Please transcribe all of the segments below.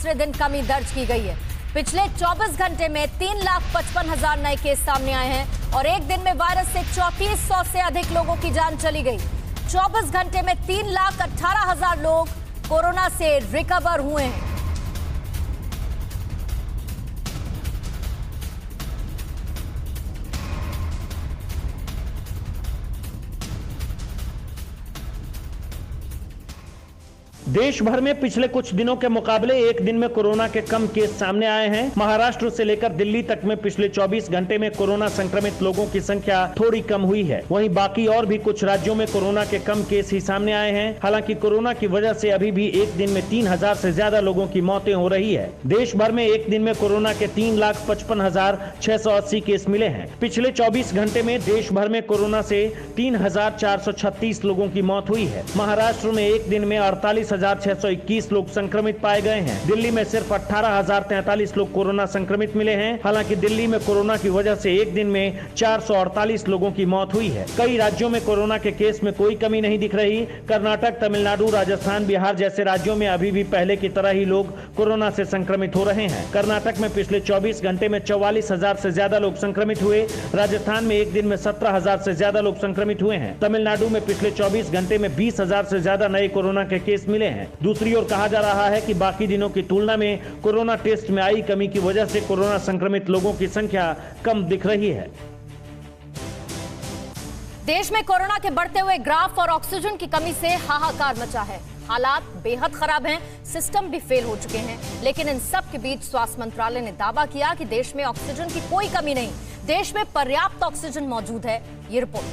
दूसरे दिन कमी दर्ज की गई है। पिछले 24 घंटे में 3,55,000 नए केस सामने आए हैं और एक दिन में वायरस से 3400 से अधिक लोगों की जान चली गई। 24 घंटे में 3,18,000 लोग कोरोना से रिकवर हुए हैं। देश भर में पिछले कुछ दिनों के मुकाबले एक दिन में कोरोना के कम केस सामने आए हैं। महाराष्ट्र से लेकर दिल्ली तक में पिछले 24 घंटे में कोरोना संक्रमित लोगों की संख्या थोड़ी कम हुई है। वहीं बाकी और भी कुछ राज्यों में कोरोना के कम केस ही सामने आए हैं। हालांकि कोरोना की वजह से अभी भी एक दिन में 3,000 से ज्यादा लोगों की मौतें हो रही है। देश भर में एक दिन में कोरोना के 3,55,680 केस मिले हैं। पिछले 24 घंटे में देश भर में कोरोना से 3,436 लोगों की मौत हुई है। महाराष्ट्र में एक दिन में 48,621 लोग संक्रमित पाए गए हैं। दिल्ली में सिर्फ 18,043 लोग कोरोना संक्रमित मिले हैं। हालांकि दिल्ली में कोरोना की वजह से एक दिन में 448 लोगों की मौत हुई है। कई राज्यों में कोरोना के केस में कोई कमी नहीं दिख रही। कर्नाटक, तमिलनाडु, राजस्थान, बिहार जैसे राज्यों में अभी भी पहले की तरह ही लोग कोरोना से संक्रमित हो रहे हैं। कर्नाटक में पिछले 24 घंटे में 44,000 से ज्यादा लोग संक्रमित हुए। राजस्थान में एक दिन में 17,000 से ज्यादा लोग संक्रमित हुए हैं। तमिलनाडु में पिछले 24 घंटे में 20,000 से ज्यादा नए कोरोना के केस मिले हैं। दूसरी ओर कहा जा रहा है कि बाकी दिनों की तुलना में कोरोना टेस्ट में आई कमी की वजह से कोरोना संक्रमित लोगों की संख्या कम दिख रही है। देश में कोरोना के बढ़ते हुए ग्राफ और ऑक्सीजन की कमी से हाहाकार मचा है। हालात बेहद खराब हैं, सिस्टम भी फेल हो चुके हैं। लेकिन इन सब के बीच स्वास्थ्य मंत्रालय ने दावा किया कि देश में ऑक्सीजन की कोई कमी नहीं, देश में पर्याप्त ऑक्सीजन मौजूद है। ये रिपोर्ट।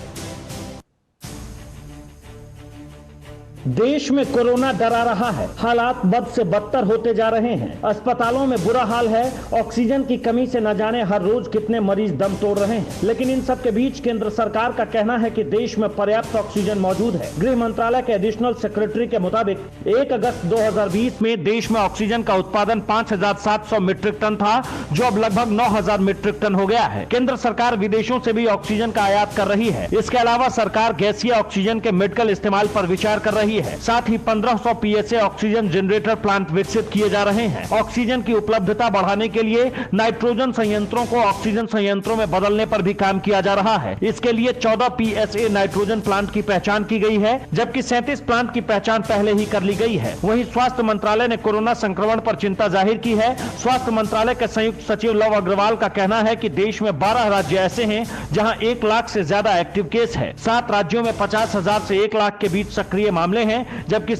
देश में कोरोना डरा रहा है। हालात बद से बदतर होते जा रहे हैं। अस्पतालों में बुरा हाल है। ऑक्सीजन की कमी से न जाने हर रोज कितने मरीज दम तोड़ रहे हैं। लेकिन इन सब के बीच केंद्र सरकार का कहना है कि देश में पर्याप्त ऑक्सीजन मौजूद है। गृह मंत्रालय के एडिशनल सेक्रेटरी के मुताबिक 1 अगस्त 2020 में देश में ऑक्सीजन का उत्पादन 5,700 मीट्रिक टन था, जो अब लगभग 9,000 मीट्रिक टन हो गया है। केंद्र सरकार विदेशों से भी ऑक्सीजन का आयात कर रही है। इसके अलावा सरकार गैसीय ऑक्सीजन के मेडिकल इस्तेमाल पर विचार कर रही है। साथ ही 1500 पीएसए ऑक्सीजन जनरेटर प्लांट विकसित किए जा रहे हैं। ऑक्सीजन की उपलब्धता बढ़ाने के लिए नाइट्रोजन संयंत्रों को ऑक्सीजन संयंत्रों में बदलने पर भी काम किया जा रहा है। इसके लिए 14 पीएसए नाइट्रोजन प्लांट की पहचान की गई है, जबकि 37 प्लांट की पहचान पहले ही कर ली गई है। वहीं स्वास्थ्य मंत्रालय ने कोरोना संक्रमण पर चिंता जाहिर की है। स्वास्थ्य मंत्रालय के संयुक्त सचिव लव अग्रवाल का कहना है कि देश में 12 राज्य ऐसे हैं जहां 1 लाख से ज्यादा एक्टिव केस है। 7 राज्यों में 50,000 से 1 लाख के बीच सक्रिय मामले हैं, जबकि